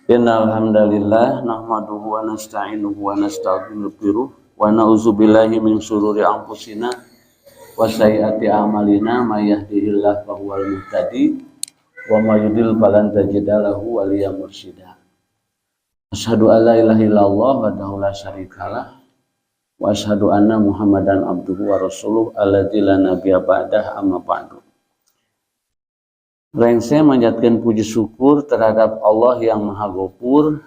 Innal hamdalillah nahmaduhu wa nasta'inuhu wa nastaghfiruh wa na'udzubillahi min shururi anfusina wa sayyiati a'malina may yahdihillahu fahuwal muhtadi wa may yudlil falan tajida lahu waliyyan mursyida. Asyhadu an la ilaha illallah wahdahu la syarikalah wa asyhadu anna Muhammadan abduhu wa rasuluh alladzi la nabiyya ba'dah amma ba'du. Saya menjadikan puji syukur terhadap Allah yang Maha Ghafur.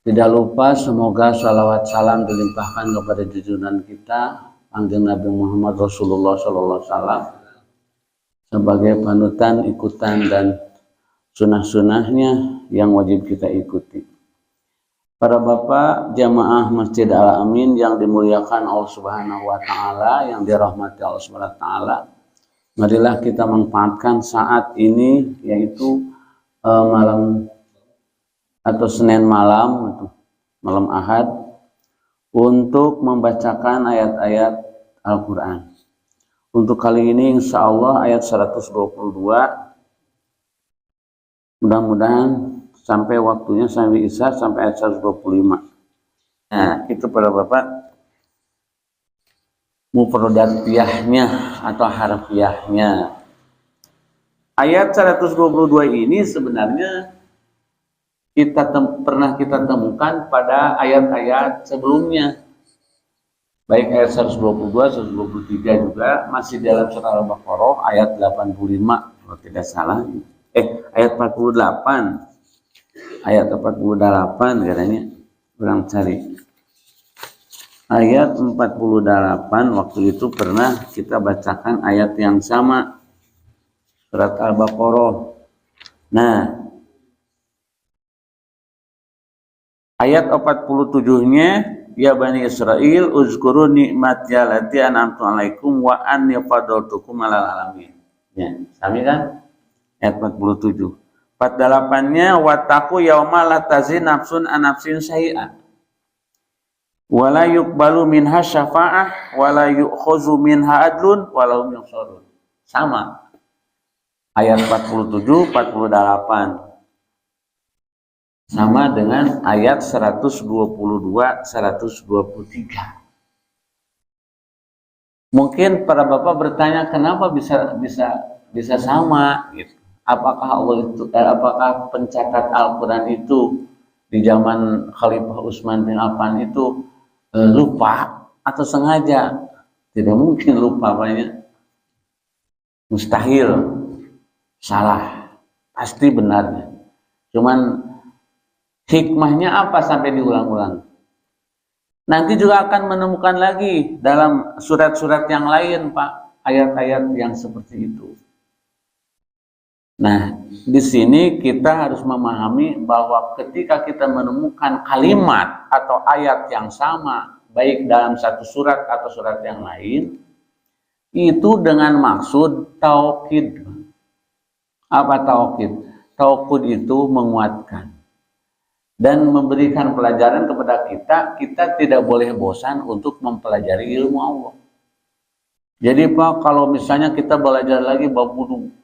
Tidak lupa semoga salawat salam dilimpahkan kepada junjungan kita Kanjeng Nabi Muhammad Rasulullah sallallahu alaihi wasallam sebagai panutan, ikutan dan sunnah-sunnahnya yang wajib kita ikuti. Para bapak jamaah Masjid Al-Amin yang dimuliakan Allah Subhanahu wa taala, yang dirahmati Allah Subhanahu wa taala. Marilah kita manfaatkan saat ini, yaitu malam atau Senin malam atau malam Ahad, untuk membacakan ayat-ayat Al-Quran. Untuk kali ini insya Allah ayat 122, mudah-mudahan sampai waktunya sampai Isya sampai ayat 125. Nah, itu para bapak mufradiyahnya atau harfiahnya. Ayat 122 ini sebenarnya pernah kita temukan pada ayat-ayat sebelumnya. Baik ayat 122, 123 juga masih dalam surah Al-Baqarah ayat 85 kalau tidak salah. Ayat 48. Ayat 48 katanya kurang cari. Ayat 48 waktu itu pernah kita bacakan ayat yang sama, surat Al-Baqarah. Nah, ayat 47-nya, ya Bani Israil uzkuru ni'mati allati an'amtu 'alaikum wa anni fadhaltukum 'alal alamin. Ya, sami kan? Ayat 47. 48-nya wattaqu yauma la tazi nafsun an nafsin syai'an wala yuqbalu minha syafa'ah wala yu'khazu minha adlun wala hum yunsarun. Sama. Ayat 47, 48. Sama dengan ayat 122, 123. Mungkin para bapak bertanya kenapa bisa sama gitu. Apakah pencatat Al-Qur'an itu di zaman Khalifah Utsman bin Affan itu lupa atau sengaja? Tidak mungkin lupa, banyak mustahil, salah, pasti benarnya. Cuman hikmahnya apa sampai diulang-ulang? Nanti juga akan menemukan lagi dalam surat-surat yang lain, Pak, ayat-ayat yang seperti itu. Nah, di sini kita harus memahami bahwa ketika kita menemukan kalimat atau ayat yang sama, baik dalam satu surat atau surat yang lain, itu dengan maksud taukid. Apa taukid? Taukid itu menguatkan dan memberikan pelajaran kepada kita tidak boleh bosan untuk mempelajari ilmu Allah. Jadi Pak, kalau misalnya kita belajar lagi bab wudu,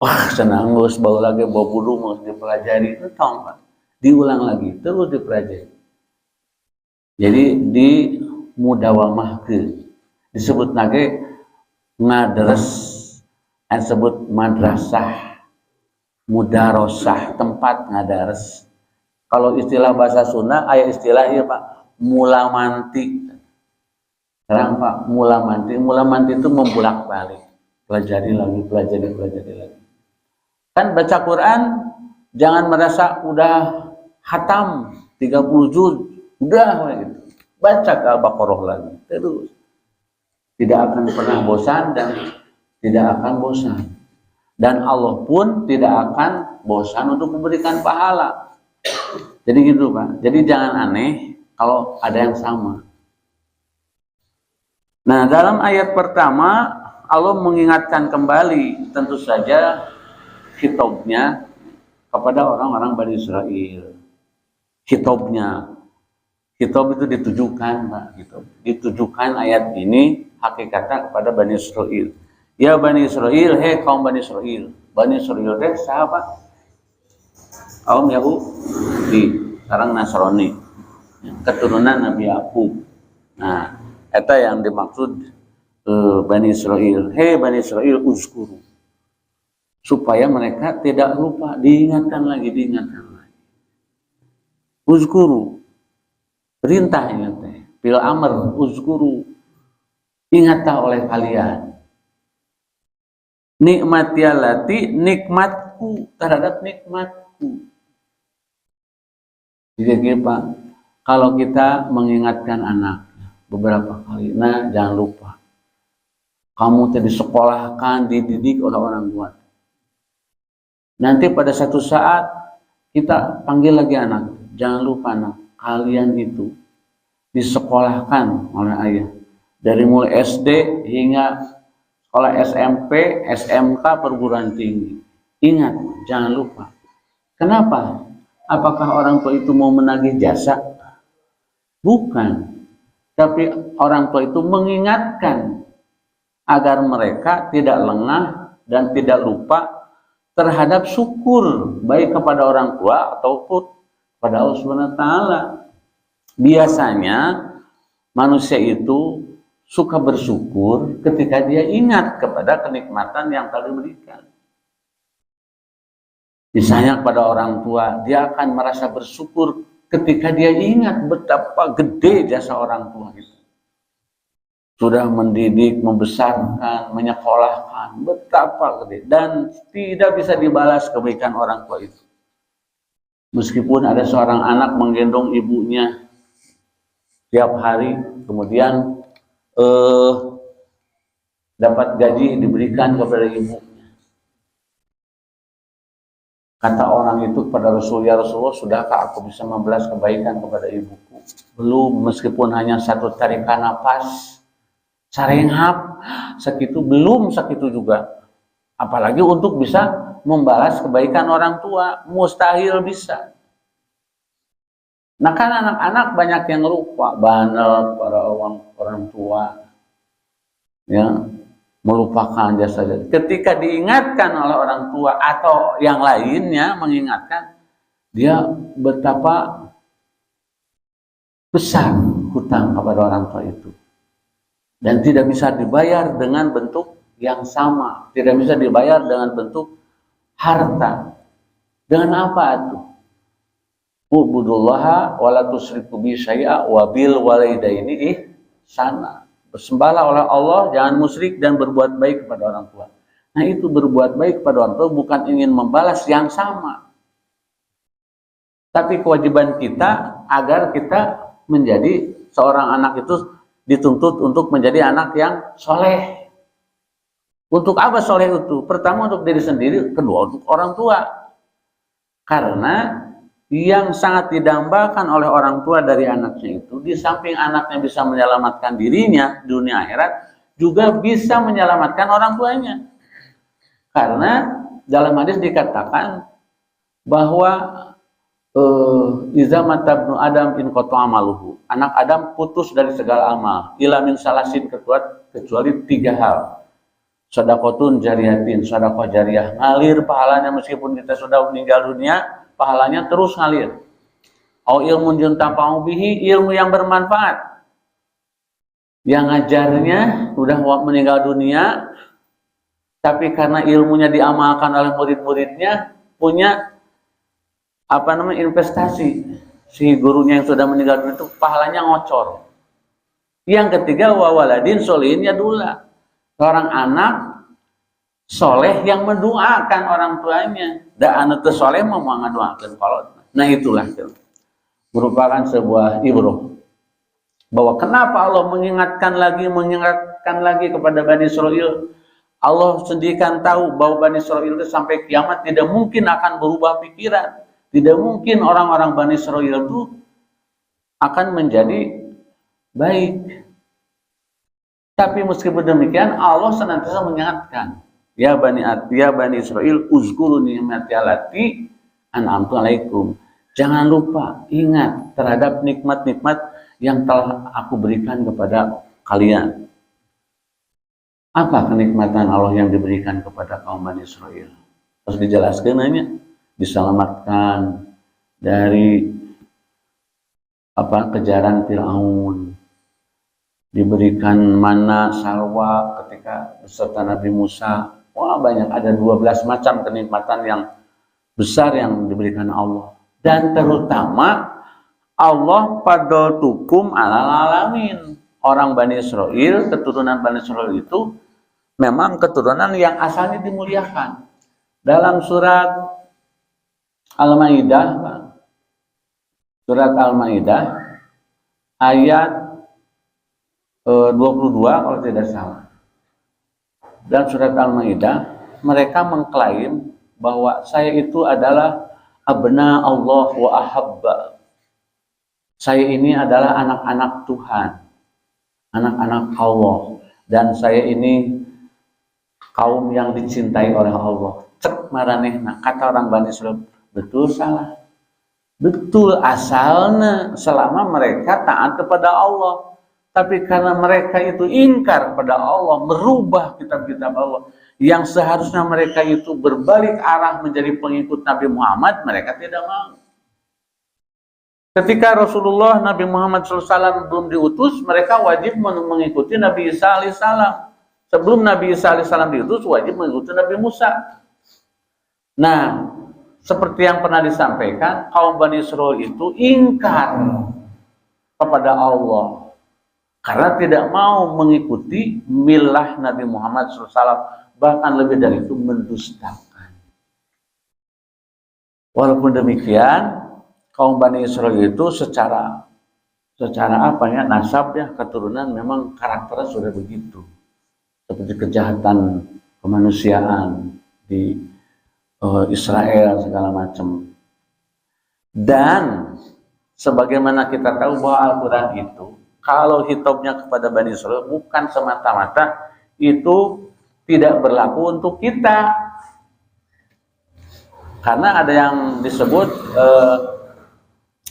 wah senang terus baru lagi bab wudu mau dipelajari, itu tahu Pak, diulang lagi, terus dipelajari. Jadi di mudawamahkeun disebut lagi ngadres, disebut madrasah, mudarosah, tempat ngadares. Kalau istilah bahasa Sunda, ayat istilahnya Pak, mulamanti. Sekarang Pak, mulamanti itu membulak-balik, pelajari lagi. Kan baca Quran jangan merasa udah hatam 30 juz, udah gitu. Baca ke Al-Baqarah lagi terus. Tidak akan pernah bosan dan tidak akan bosan. Dan Allah pun tidak akan bosan untuk memberikan pahala. Jadi gitu Pak. Jadi jangan aneh kalau ada yang sama. Nah, dalam ayat pertama Allah mengingatkan kembali tentu saja khitabnya kepada orang-orang Bani Israil. Khitab itu ditujukan, Pak, gitu. Ditujukan ayat ini hakikatnya kepada Bani Israil. Ya Bani Israil, hei kaum Bani Israil. Bani Israil teh sahabat kaum Yahudi, sekarang Nasrani, keturunan Nabi Yakub. Nah, eta yang dimaksud Bani Israil. Hei Bani Israil, uzkuru, supaya mereka tidak lupa, diingatkan lagi. Uzkuru, perintah ini teh, bil amr, uzkuru, ingatlah oleh kalian. Nikmatialati, nikmatku terhadap nikmatku. Jadi Pak, kalau kita mengingatkan anak beberapa kali, nah jangan lupa, kamu tadi disekolahkan, dididik oleh orang tua. Nanti pada satu saat kita panggil lagi anak, jangan lupa anak, kalian itu disekolahkan oleh ayah. Dari mulai SD hingga sekolah SMP, SMK, perguruan tinggi. Ingat, jangan lupa. Kenapa? Apakah orang tua itu mau menagih jasa? Bukan. Tapi orang tua itu mengingatkan agar mereka tidak lengah dan tidak lupa terhadap syukur baik kepada orang tua ataupun kepada Allah Subhanahu wa taala. Biasanya manusia itu suka bersyukur ketika dia ingat kepada kenikmatan yang telah diberikan. Misalnya kepada orang tua, dia akan merasa bersyukur ketika dia ingat betapa gede jasa orang tua itu. Sudah mendidik, membesarkan, menyekolahkan, betapa gede. Dan tidak bisa dibalas kebaikan orang tua itu. Meskipun ada seorang anak menggendong ibunya tiap hari, kemudian dapat gaji diberikan kepada ibu. Kata orang itu kepada Rasulullah, sudahkah aku bisa membalas kebaikan kepada ibuku? Belum, meskipun hanya satu tarikan nafas, sarenghap, segitu belum, segitu juga. Apalagi untuk bisa membalas kebaikan orang tua, mustahil bisa. Nah kan anak-anak banyak yang lupa, bandel para orang tua, ya, melupakan jasa. Ketika diingatkan oleh orang tua atau yang lainnya mengingatkan, dia betapa besar hutang kepada orang tua itu. Dan tidak bisa dibayar dengan bentuk yang sama. Tidak bisa dibayar dengan bentuk harta. Dengan apa itu? Ubudullaha wala tusyriku bi syai'a wa bil walidaini ihsana. Bersembahlah oleh Allah, jangan musyrik dan berbuat baik kepada orang tua. Nah itu berbuat baik kepada orang tua bukan ingin membalas yang sama. Tapi kewajiban kita agar kita menjadi seorang anak itu dituntut untuk menjadi anak yang soleh. Untuk apa soleh itu? Pertama untuk diri sendiri, kedua untuk orang tua. Karena yang sangat didambakan oleh orang tua dari anaknya itu, di samping anaknya bisa menyelamatkan dirinya di dunia akhirat, juga bisa menyelamatkan orang tuanya. Karena dalam hadis dikatakan bahwa iza matabnu adam in qata amaluhu, anak Adam putus dari segala amal, ila min salasin, kecuali 3 hal. Sedekahun jariyatin, sedekah jariyah, ngalir pahalanya meskipun kita sudah meninggal dunia, pahalanya terus ngalir. Au ilmun yuntafa'u bihi, ilmu yang bermanfaat. Yang ngajarnya sudah meninggal dunia, tapi karena ilmunya diamalkan oleh murid-muridnya, punya investasi. Si gurunya yang sudah meninggal dunia itu pahalanya ngocor. Yang ketiga, wa waladin sholihin yadullah, seorang anak soleh yang mendoakan orang tuanya. Da anu teu soleh mah mau ngadoakeun kolot. Nah itulah merupakan sebuah ibrah bahwa kenapa Allah mengingatkan lagi kepada Bani Israil. Allah sendiri kan tahu bahwa Bani Israil itu sampai kiamat tidak mungkin akan berubah pikiran. Tidak mungkin orang-orang Bani Israil itu akan menjadi baik. Tapi meskipun demikian, Allah senantiasa mengingatkan, ya Bani Israil, uzkuru ni'mati allati an'amtu alaikum. Jangan lupa ingat terhadap nikmat-nikmat yang telah aku berikan kepada kalian. Apa kenikmatan Allah yang diberikan kepada kaum Bani Israil? Terus dijelaskan nanya, diselamatkan dari kejaran Firaun, diberikan mana salwa ketika beserta Nabi Musa. Wah, banyak, ada 12 macam kenikmatan yang besar yang diberikan Allah. Dan terutama Allah fadltukum alal alamin. Orang Bani Israel, keturunan Bani Israel itu memang keturunan yang asalnya dimuliakan. Dalam surat Al-Maidah, surat Al-Maidah ayat 22 kalau tidak salah. Dan surat Al-Maidah mereka mengklaim bahwa saya itu adalah abna Allah wa ahabba. Saya ini adalah anak-anak Tuhan, anak-anak Allah, dan saya ini kaum yang dicintai oleh Allah. Cek maranehna, kata orang Bani Israil, betul salah? Betul asalnya selama mereka taat kepada Allah. Tapi karena mereka itu ingkar pada Allah, merubah kitab-kitab Allah, yang seharusnya mereka itu berbalik arah menjadi pengikut Nabi Muhammad, mereka tidak mau. Ketika Rasulullah Nabi Muhammad SAW belum diutus, mereka wajib mengikuti Nabi Isa AS. Sebelum Nabi Isa AS diutus, wajib mengikuti Nabi Musa. Nah, seperti yang pernah disampaikan, kaum Bani Israil itu ingkar kepada Allah karena tidak mau mengikuti milah Nabi Muhammad SAW, bahkan lebih dari itu mendustakan. Walaupun demikian, kaum Bani Israil itu secara nasab ya, keturunan memang karakternya sudah begitu, seperti kejahatan kemanusiaan di Israel segala macam. Dan sebagaimana kita tahu bahwa Al-Quran itu kalau hitobnya kepada Bani Israil bukan semata-mata itu tidak berlaku untuk kita, karena ada yang disebut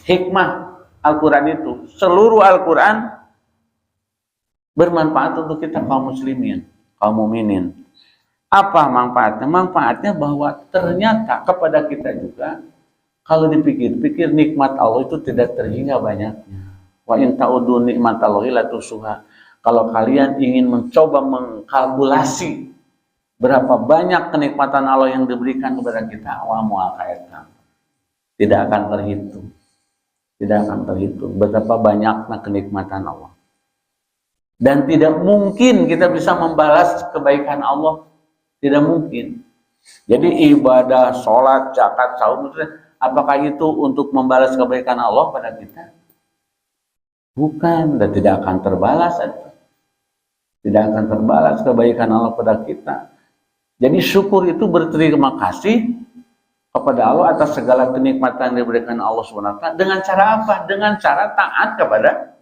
hikmah Al-Quran itu. Seluruh Al-Quran bermanfaat untuk kita kaum muslimin, kaum mukminin. Apa manfaatnya? Manfaatnya bahwa ternyata kepada kita juga kalau dipikir-pikir nikmat Allah itu tidak terhingga banyaknya. Wa in ta'udu nikmatallahi la tuhsuha. Kalau kalian ingin mencoba mengkalkulasi berapa banyak kenikmatan Allah yang diberikan kepada kita, wa mu'akaitkan, tidak akan terhitung. Tidak akan terhitung betapa banyaknya kenikmatan Allah. Dan tidak mungkin kita bisa membalas kebaikan Allah. Tidak mungkin. Jadi ibadah, sholat, zakat, saum, apakah itu untuk membalas kebaikan Allah pada kita? Bukan, dan tidak akan terbalas. Tidak akan terbalas kebaikan Allah pada kita. Jadi syukur itu berterima kasih kepada Allah atas segala kenikmatan yang diberikan Allah SWT. Dengan cara apa? Dengan cara taat kepada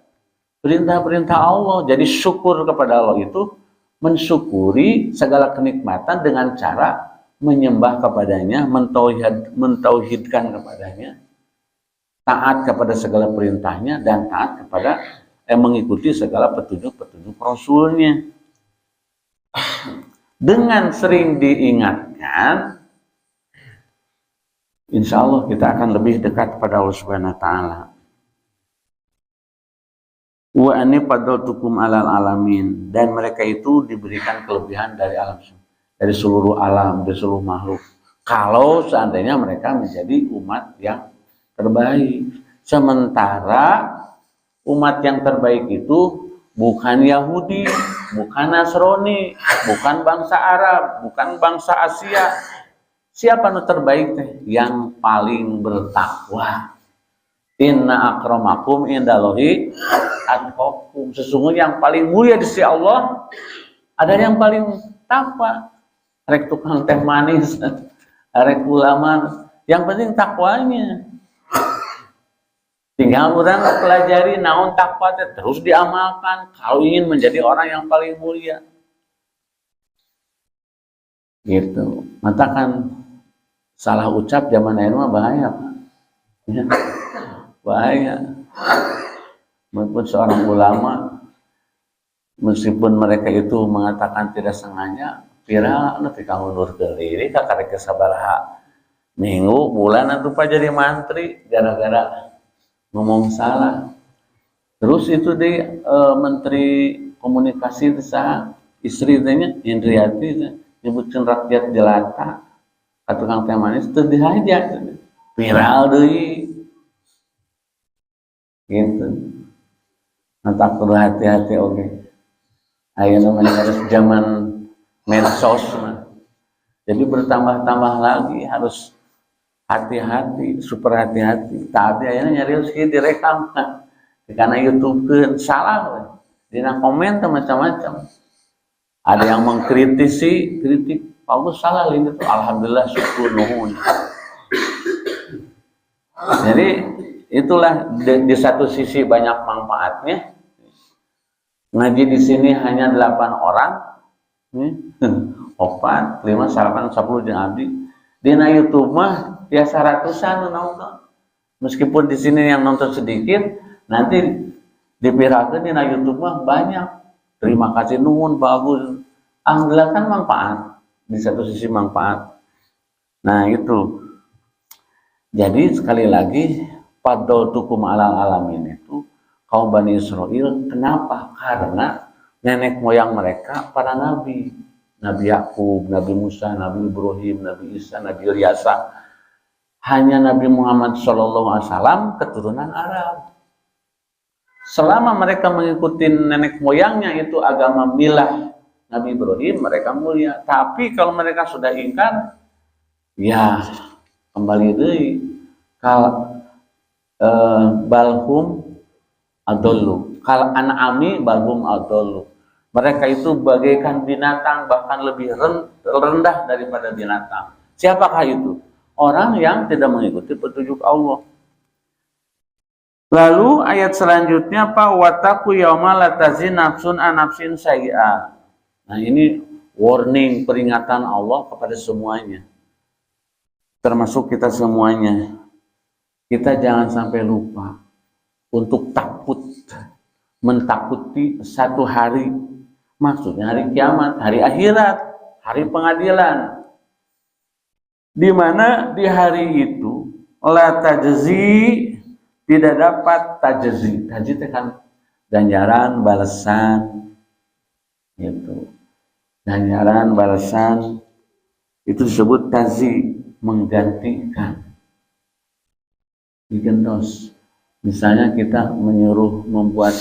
perintah-perintah Allah. Jadi syukur kepada Allah itu mensyukuri segala kenikmatan dengan cara menyembah kepadanya, mentauhidkan kepadanya, taat kepada segala perintahnya, dan taat kepada mengikuti segala petunjuk-petunjuk Rasulnya. Dengan sering diingatkan, insya Allah kita akan lebih dekat kepada Allah Subhanahu Wa Taala. Wa ani fadltukum alal alamin, dan mereka itu diberikan kelebihan dari alam, dari seluruh alam, dari seluruh makhluk. Kalau seandainya mereka menjadi umat yang terbaik. Sementara umat yang terbaik itu bukan Yahudi, bukan Nasrani, bukan bangsa Arab, bukan bangsa Asia. Siapa yang terbaik? Yang paling bertakwa. Inna akramakum indallahi atqakum. Sesungguhnya yang paling mulia di sisi Allah ada yang paling takwa. Rek tukang teh manis, rek ulama, yang penting takwanya. Tinggal orang pelajari naon takwa terus diamalkan kalau ingin menjadi orang yang paling mulia. Gitu. Matakan salah ucap zaman ini mah bahaya, Pak. Ya. Bahaya. Meskipun seorang ulama, meskipun mereka itu mengatakan tidak sengaja, viral nanti kamu nur keliri kakak sabaraha minggu bulan atau pak jadi mantri gara-gara ngomong salah. Terus itu di menteri komunikasi sa istri tanya Indriati nyebutkan rakyat jelata atau kang teh manis teu dihaja viral deui gitu. Nah, perlu hati-hati oke. Ayo namanya harus zaman medsos mah. Jadi bertambah-tambah lagi harus hati-hati, super hati-hati. Tapi ayeuna nyarios kieu direkam karena YouTube kan salah, dina komen macam-macam. Ada yang mengkritisi, kritik, bagus salah ini tuh, alhamdulillah syukur nuhun. Jadi itulah di satu sisi banyak manfaatnya. Ngaji di sini hanya 8 orang, 4, 5, 8, 10 jeung abdi. Dina YouTube mah biasa ratusan nonton. Meskipun di sini yang nonton sedikit, nanti dipiralkeun di YouTube mah banyak. Terima kasih nuhun bagus. Alhamdulillah kan manfaat. Di satu sisi manfaat. Nah, itu. Jadi sekali lagi fadltukum alal alamin itu kaum Bani Israel kenapa? Karena nenek moyang mereka para nabi. Nabi Yakub, Nabi Musa, Nabi Ibrahim, Nabi Isa, Nabi Ilyasa. Hanya Nabi Muhammad SAW keturunan Arab. Selama mereka mengikuti nenek moyangnya itu agama milah Nabi Ibrahim, mereka mulia. Tapi kalau mereka sudah ingkar, ya kembali deui kal balhum adollu. Kal an'ami balhum adollu. Mereka itu bagaikan binatang, bahkan lebih rendah daripada binatang. Siapakah itu? Orang yang tidak mengikuti petunjuk Allah. Lalu ayat selanjutnya apa? Wattaqu yauma la tazi nafsun an nafsin sayyi'a. Nah, ini warning, peringatan Allah kepada semuanya. Termasuk kita semuanya. Kita jangan sampai lupa untuk takut, mentakuti satu hari. Maksudnya hari kiamat, hari akhirat, hari pengadilan. Di mana di hari itu la tajzi, tidak dapat tajzi. Tajzi itu kan ganjaran, balasan, gitu. Ganjaran, balasan itu disebut tajzi, menggantikan. Digendos. Misalnya kita menyuruh membuat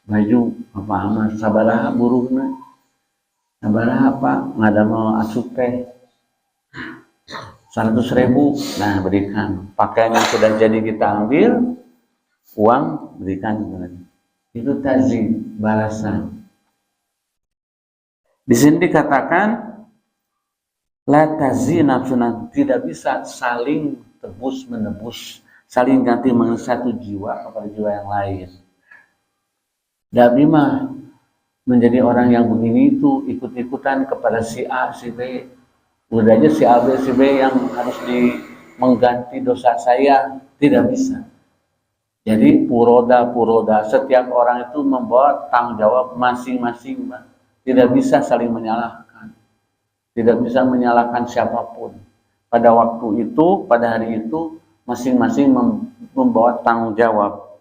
baju apa amat sabaraha buruhna, sabaraha apa ngada mau asup teh 100.000, nah berikan. Pakaian yang sudah jadi kita ambil, uang berikan. Itu tajzi, balasan. Di sini dikatakan la tajzi nafsunan, tidak bisa saling tebus menebus, saling ganti satu jiwa kepada jiwa yang lain. Nabi mah menjadi orang yang begini itu ikut-ikutan kepada si A, si B. Udah aja si A, B, si B yang harus mengganti dosa saya, tidak bisa. Jadi puroda, setiap orang itu membawa tanggung jawab masing-masing, tidak bisa saling menyalahkan, tidak bisa menyalahkan siapapun. Pada waktu itu, pada hari itu, masing-masing membawa tanggung jawab.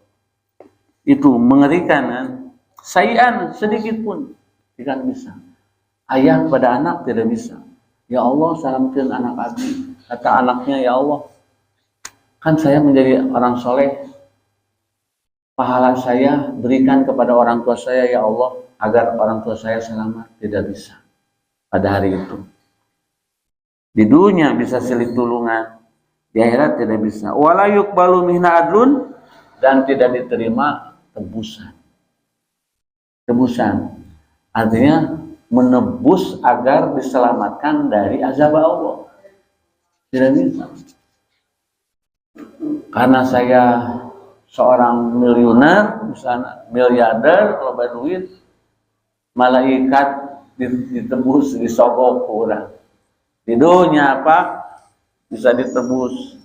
Itu mengerikan kan? Sayan sedikit pun tidak bisa. Ayah pada anak tidak bisa. Ya Allah, salamkan anak abdi. Kata anaknya, ya Allah, kan saya menjadi orang soleh. Pahala saya berikan kepada orang tua saya, ya Allah, agar orang tua saya selamat. Tidak bisa pada hari itu. Di dunia bisa silih tulungan, di akhirat tidak bisa. Wala yuqbalu minna adlun, dan tidak diterima tebusan. Tebusan artinya menebus agar diselamatkan dari azab Allah. Tidak bisa. Karena saya seorang miliuner, misalnya miliarder, kalau berduit, malaikat ditebus, disogok orang. Di dunia apa? Bisa ditebus.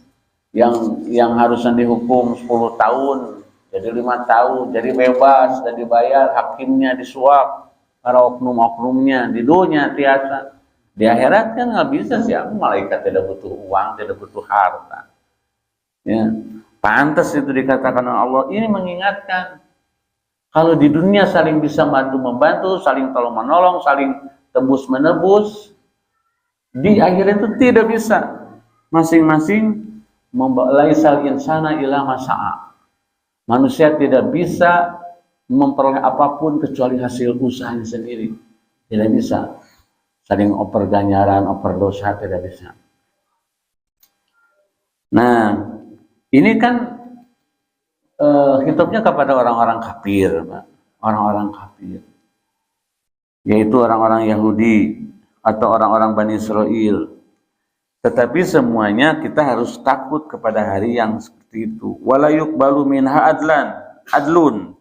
Yang harusnya dihukum 10 tahun, jadi 5 tahun, jadi bebas, dan dibayar, hakimnya disuap, para oknum-oknumnya. Di dunia tiasa. Di akhirat kan nggak bisa sih, aku malaikat tidak butuh uang, tidak butuh harta. Ya, pantas itu dikatakan oleh Allah. Ini mengingatkan kalau di dunia saling bisa bantu membantu, saling tolong menolong, saling tembus menebus, di akhirat itu tidak bisa. Masing-masing laisal insana ila masa'a. Manusia tidak bisa memperoleh apapun kecuali hasil usahanya sendiri. Tidak bisa. Saling oper ganjaran, oper dosa, tidak bisa. Nah, ini kan hitupnya kepada orang-orang kafir, orang-orang kafir, yaitu orang-orang Yahudi atau orang-orang Bani Israel. Tetapi semuanya kita harus takut kepada hari yang seperti itu. Wala yuqbalu minha adlun,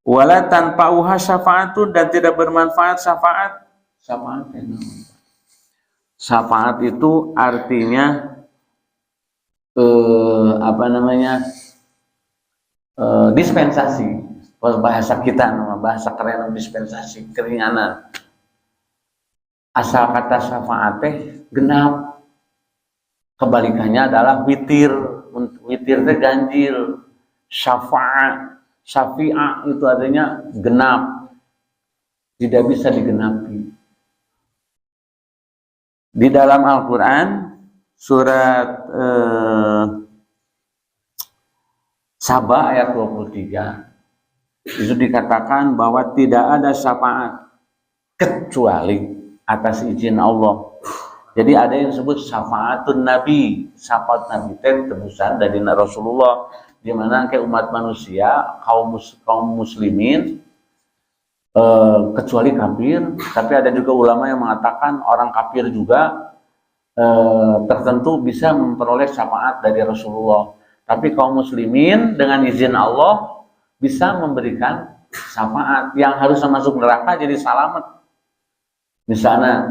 wala tanfa'uha syafa'atun, dan tidak bermanfaat syafaat. Syafaat itu artinya dispensasi. Bahasa kita, bahasa keren, dispensasi, keringanan. Asal kata syafaat genap. Kebalikannya adalah witir. Witir itu ganjil. Syafi'ah itu artinya genap. Tidak bisa digenapi. Di dalam Al-Quran surat Saba ayat 23 itu dikatakan bahwa tidak ada syafaat kecuali atas izin Allah. Jadi ada yang disebut syafaatun Nabi. Syafaat Nabi itu tebusan dari Rasulullah, di mana ke umat manusia, kaum muslimin, kecuali kafir. Tapi ada juga ulama yang mengatakan orang kafir juga tertentu bisa memperoleh syafaat dari Rasulullah. Tapi kaum muslimin dengan izin Allah bisa memberikan syafaat. Yang harus masuk neraka jadi selamat. Misalnya,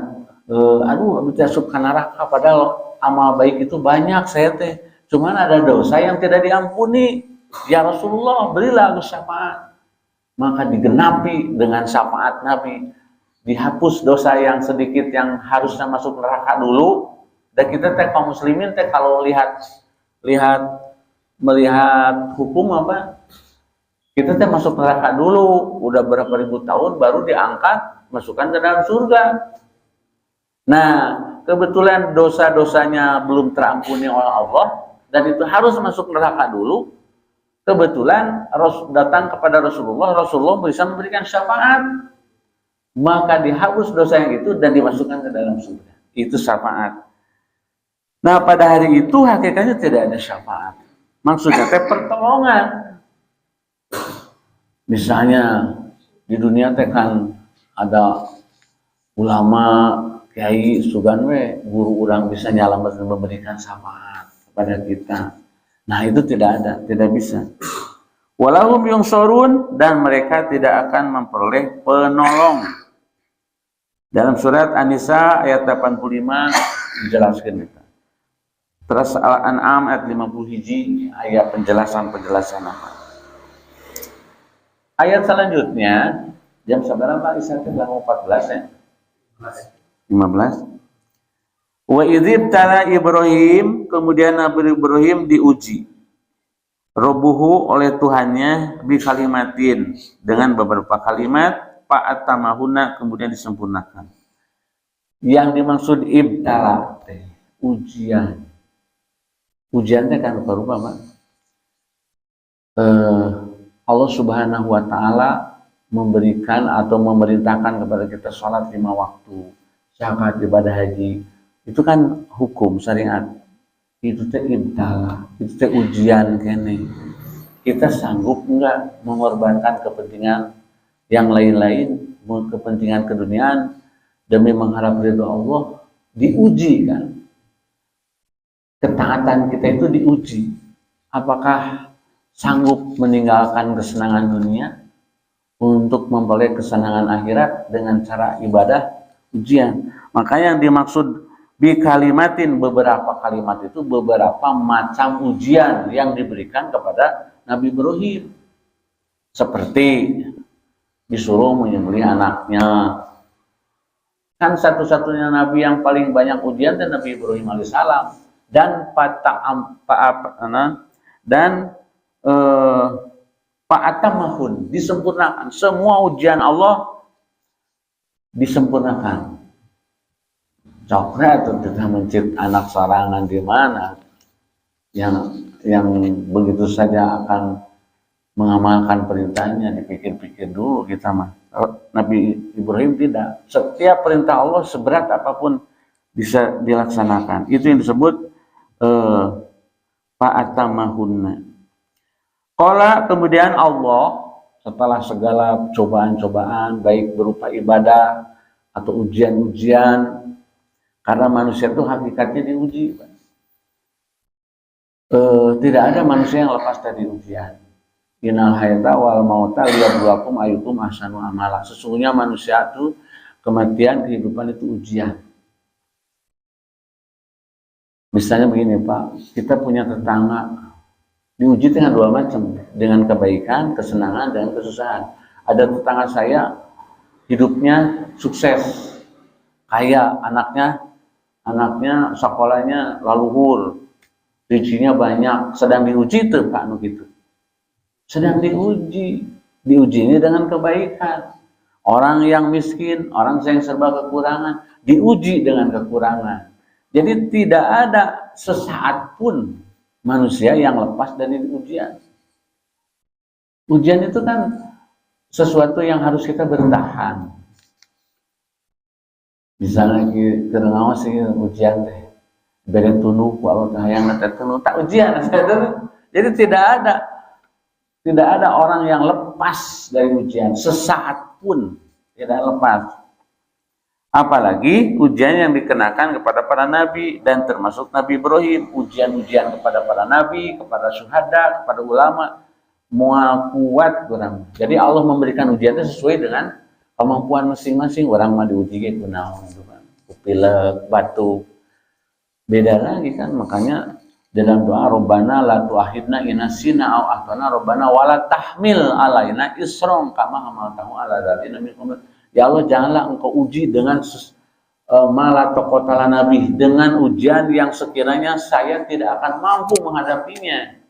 aduh abis asup ke neraka, padahal amal baik itu banyak saya teh. Cuman ada dosa yang tidak diampuni. Ya Rasulullah, berilah aku syafaat. Maka digenapi dengan syafaat Nabi, dihapus dosa yang sedikit yang harusnya masuk neraka dulu. Dan kita teh kaum muslimin teh kalau melihat hukum apa, kita teh masuk neraka dulu, udah berapa ribu tahun baru diangkat masukkan ke dalam surga. Nah, kebetulan dosa-dosanya belum terampuni oleh Allah dan itu harus masuk neraka dulu. Kebetulan datang kepada Rasulullah bisa memberikan syafaat, maka dihapus dosa yang itu dan dimasukkan ke dalam surga. Itu syafaat. Nah, pada hari itu hakikatnya tidak ada syafaat. Maksudnya pertolongan. Misalnya di dunia teh kan ada ulama, kiai, sugan guru orang bisa nyalamat dan memberikan syafaat kepada kita. Nah, itu tidak ada, tidak bisa. Walahum yungsorun, dan mereka tidak akan memperoleh penolong. Dalam surat An-Nisa ayat 85 dijelaskan itu. Terus Al-An'am ayat 50 hiji ayat penjelasan apa. Ayat selanjutnya jam seberapa Isya? Jam 14 ya? 15. Wa idzib tala Ibrahim, kemudian Nabi Ibrahim diuji Rabbuhu oleh Tuhannya bi kalimatin, dengan beberapa kalimat, fa'atamahuna, kemudian disempurnakan. Yang dimaksud ibtala ujian. Ujiannya kan berupa apa? Allah Subhanahu wa taala memberikan atau memerintahkan kepada kita sholat 5 waktu, zakat, ibadah haji. Itu kan hukum syariat. Itu teh ibtala, itu teh ujian kene. Kita sanggup enggak mengorbankan kepentingan yang lain-lain, kepentingan keduniaan demi mengharap ridho Allah, diuji kan. Ketaatan kita itu diuji. Apakah sanggup meninggalkan kesenangan dunia untuk memperoleh kesenangan akhirat dengan cara ibadah? Ujian. Maka yang dimaksud bi kalimatin, beberapa kalimat itu beberapa macam ujian yang diberikan kepada Nabi Ibrahim. Seperti disuruh menyembelih anaknya. Kan satu-satunya nabi yang paling banyak ujian dan Nabi Ibrahim alaihissalam. Dan fa'atamahun, disempurnakan. Semua ujian Allah disempurnakan. Cokrat itu kita mencit anak sarangan di mana yang begitu saja akan mengamalkan perintahnya, dipikir-pikir dulu kita mah. Nabi Ibrahim tidak. Setiap perintah Allah seberat apapun bisa dilaksanakan. Itu yang disebut fa'atamahunna. Qala, kemudian Allah setelah segala cobaan-cobaan baik berupa ibadah atau ujian-ujian, karena manusia itu hakikatnya diuji. Tidak ada manusia yang lepas dari ujian. Innal hayata wal mauta liyabluwakum ayyukum ahsanu amala. Sesungguhnya manusia itu kematian, kehidupan itu ujian. Misalnya begini Pak, kita punya tetangga diuji dengan dua macam, dengan kebaikan, kesenangan, dan kesusahan. Ada tetangga saya hidupnya sukses, kaya, anaknya sekolahnya laluhur, rezekinya banyak, sedang diuji tuh Pak nu gitu. Sedang diuji ini dengan kebaikan. Orang yang miskin, orang yang serba kekurangan, diuji dengan kekurangan. Jadi tidak ada sesaat pun manusia yang lepas dari ujian. Ujian itu kan sesuatu yang harus kita bertahan. Misalnya kita ngawas sih ujian teh, beren tunuh, walau yang nanti tunuh tak ujian. Jadi tidak ada orang yang lepas dari ujian sesaat pun, tidak lepas. Apalagi ujian yang dikenakan kepada para nabi dan termasuk Nabi Ibrahim, ujian-ujian kepada para nabi, kepada syuhada, kepada ulama, mual kuat kurang. Jadi Allah memberikan ujian itu sesuai dengan kemampuan masing-masing. Orang mah diuji gitu naon gitu kan. Pilek, batuk. Beda lagi kan, makanya dalam doa Rabbana la tu'akhidna in nasina aw akhtana Rabbana wala tahmil alaina isron kama hamaltahu ala dzalina min qablina. Ya Allah, janganlah engkau uji dengan malatokotala nabi, dengan ujian yang sekiranya saya tidak akan mampu menghadapinya.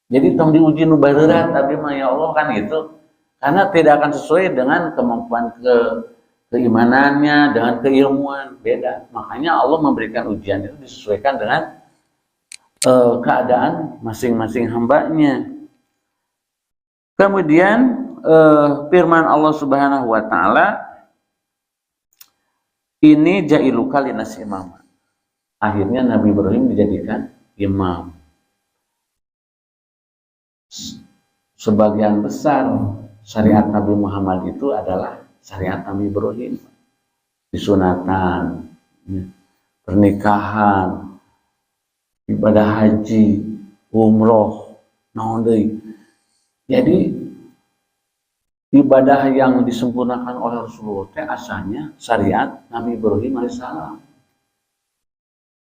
Jadi tong diuji nu berat tapi mah ya Allah kan gitu. Karena tidak akan sesuai dengan kemampuan keimanannya, dengan keilmuan, beda. Makanya Allah memberikan ujian itu disesuaikan dengan keadaan masing-masing hambanya. Kemudian firman Allah Subhanahu wa taala, ini jailuka linas imam. Akhirnya Nabi Ibrahim dijadikan imam. Sebagian besar syariat Nabi Muhammad itu adalah syariat Nabi Ibrahim. Disunatan, pernikahan, ibadah haji, umroh, naon deui. Jadi ibadah yang disempurnakan oleh Rasulullah teh asalnya syariat Nabi Ibrahim alaihissalam.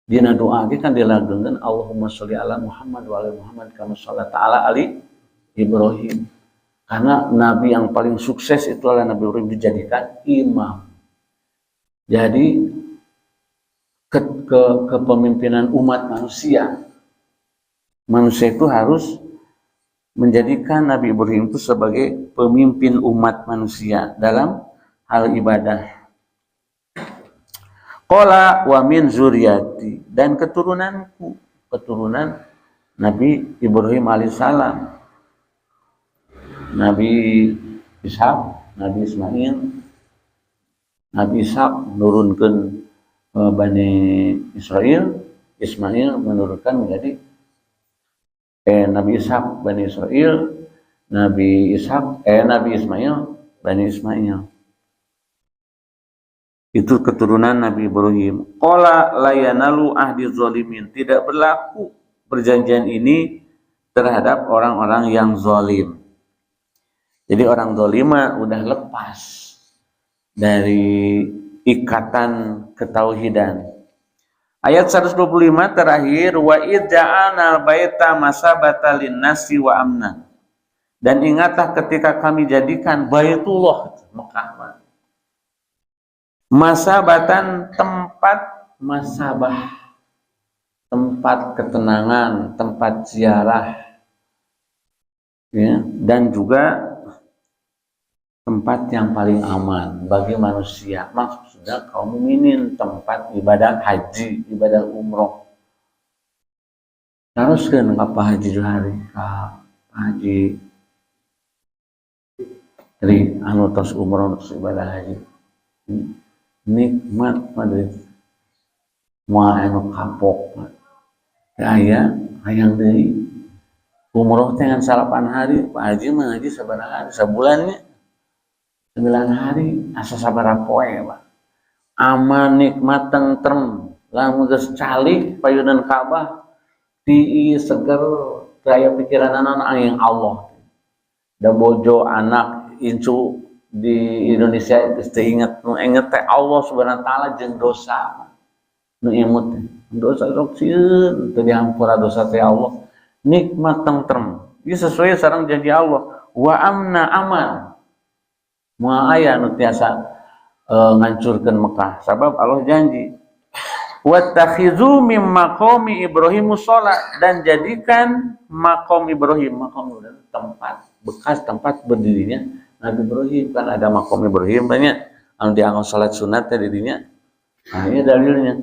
Dina doa kan dilageunkeun Allahumma sholli ala Muhammad wa ala Muhammad kama shallata ala ali Ibrahim. Karena nabi yang paling sukses itu adalah Nabi Ibrahim dijadikan imam. Jadi kepemimpinan umat manusia itu harus menjadikan Nabi Ibrahim itu sebagai pemimpin umat manusia dalam hal ibadah. Qala wa min zuriyati, dan keturunanku, keturunan Nabi Ibrahim alaihissalam, Nabi Ishak, Nabi Ismail, Nabi Ishak menurunkan Bani Israel, Ismail menurunkan menjadi Nabi Ishak Bani Israel, Nabi Ismail Bani Ismail. Itu keturunan Nabi Ibrahim. Qala la yanalu ahdi zalimin, tidak berlaku perjanjian ini terhadap orang-orang yang zalim. Jadi orang zalima udah lepas dari ikatan ketauhidan. Ayat 125 terakhir, wa idza'anal baita masabata linnasi wa amna. Dan ingatlah ketika kami jadikan Baitullah Mekah Masabatan tempat masabah, tempat ketenangan, tempat ziarah, ya, dan juga tempat yang paling aman bagi manusia. Maksudnya kaum mukminin, tempat ibadah haji, ibadah umroh. Teruskan ke Pak Haji Johari, Pak Haji dari anu tos umroh tos ibadah haji. Nikmat Madrid. Moal anu kapok. Aya hayang deui. Umroh teh ngan 8 hari, Pak Haji mah haji sabaraha hari sabulannya. 9 hari asa sabaraha poe, Pak. Aman, nikmat, tentrem. Lamun geus calik payunan Ka'bah tiis seger daya pikiran anak yang Allah. Da bojo anak incu di Indonesia geus teu inget nu inget teh Allah Subhanahu wa taala jeung dosa. Nu imut teh dosa sok sieun teu dihampura dosa teh Allah. Nikmat tentrem. Ieu sesuai sareng janji Allah. Wa amna aman. Moal aya nu tiasa ngancurkeun Mekah. Sabab Allah janji wattakhizu mim maqami Ibrahim musholla, dan jadikan maqam Ibrahim, maqam tempat bekas tempat berdirinya Nabi Ibrahim, kan ada maqam Ibrahim banyak anu dianggap salat sunat teh di dinya. Nah, ini dalilnya.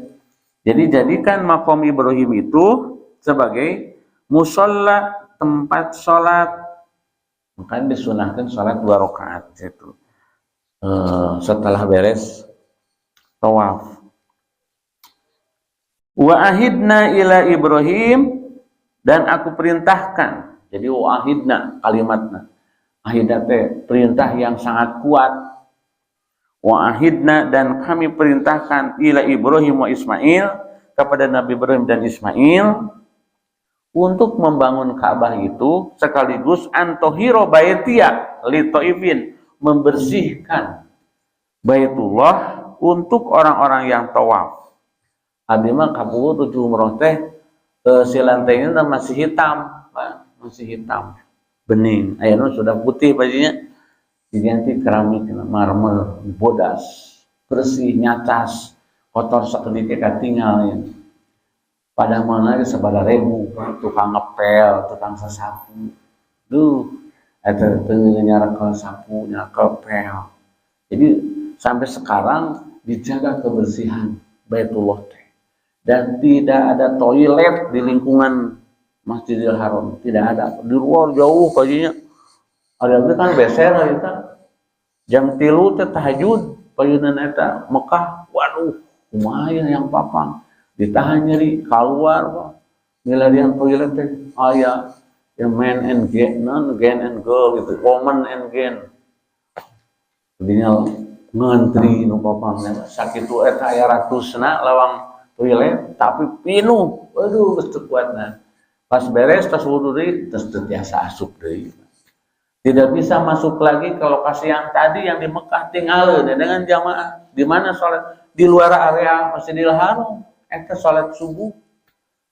Jadi jadikan maqam Ibrahim itu sebagai musholla, tempat salat. Makanya disunahkan salat 2 rakaat itu. Setelah beres tawaf. Wa ahidna ila Ibrahim, dan aku perintahkan. Jadi wa ahidna kalimatna. Ahidna teh perintah yang sangat kuat. Wa ahidna, dan kami perintahkan ila Ibrahim wa Ismail, kepada Nabi Ibrahim dan Ismail untuk membangun Ka'bah itu sekaligus antohiro baitiya li taifin, membersihkan Baitullah untuk orang-orang yang tawaf. Abi mah kapueu tujuh umroh teh si lantainya masih hitam, Pak. Masih hitam, bening. Ayeuna sudah putih bajunya, diganti keramik, marmer, bodas, bersih, nyacas, kotor sakedik katinggal ya. Pada mana sabada ribu tukang ngepel, tukang sasapu. Duh, eta teu nyarekel sapu, nyarekel pel. Jadi sampai sekarang dijaga kebersihan Baitullah teh. Dan tidak ada toilet di lingkungan Masjidil Haram, tidak ada. Di luar jauh paginya. Ada kan beser eta. Jam 3 teh tahajud payunan eta Mekah. Waduh, kumaha yang papang. Ditahan nyeri keluar, Pak. Milarian toilet teh aya yang men and gen, gen and girl gitu, woman and gen. Dinya ngantri nu papangna. Sakitu eta aya ratusna lawang toilet, tapi pinuh. Waduh, geus teu kuatna. Pas beres tas wudu deui, terus biasa asup deui. Tidak bisa masuk lagi ke lokasi yang tadi yang di Mekah tinggalin dengan jamaah. Di mana sholat? Di luar area Masjidil Haram. Eta sholat subuh.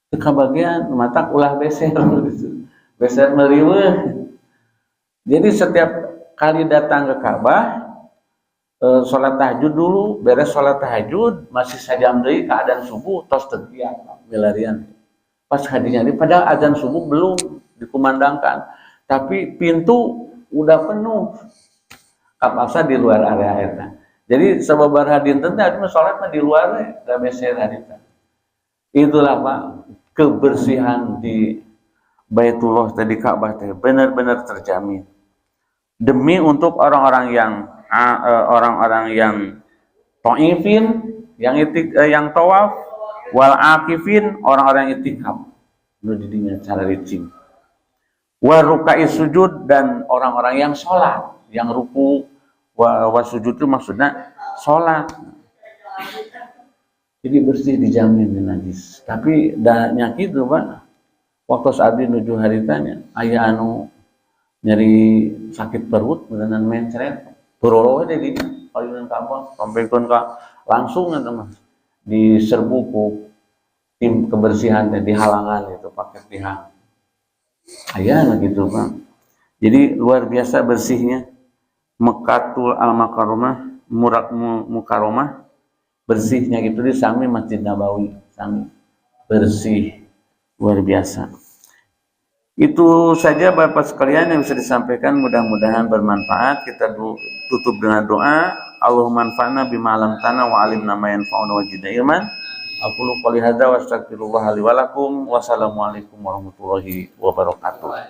Teu bagian mata ulah beser. Beser meriweuh. Jadi setiap kali datang ke Ka'bah, sholat tahajud dulu, beres sholat tahajud, masih sajam deui keadaan subuh, tos tegiat milarian. Pas hadinya ini, padahal azan subuh belum dikumandangkan, tapi pintu udah penuh. Kapasa di luar area eta. Jadi sababaraha dinten teh anu sholat mah di luar we, da beser harita. Itulah Pak, kebersihan di Baitullah tadi Ka'bah teh benar-benar terjamin. Demi untuk orang-orang yang taifin, yang tawaf, wal akifin, orang-orang yang itikaf. Nu didinya cara ricing. Wa rukai sujud, dan orang-orang yang sholat, yang ruku, wa sujud itu maksudnya sholat. Jadi bersih, dijamin najis. Tapi danya gitu Pak. Waktu saat nuju haritanya, aya anu nyeri sakit perut beneran mencret. Berolo we di payunan Ka'bah sampaikan ka langsung eta mah diserbu ku tim kebersihan teh, dihalangan itu pakai tihang. Aya gitu Pak. Jadi luar biasa bersihnya Mekkatul Al-Mukarramah, Mukarramah bersihnya gitu di sami Masjid Nabawi, sami bersih luar biasa. Itu saja Bapak sekalian yang bisa disampaikan, mudah-mudahan bermanfaat. Kita tutup dengan doa. Allahumma anfa'na bima 'allamtana wa 'allimna ma yanfa'una wa zidna ilman. Aqulu qouli hadza wa astaghfirullah li wa lakum. Wassalamualaikum warahmatullahi wabarakatuh.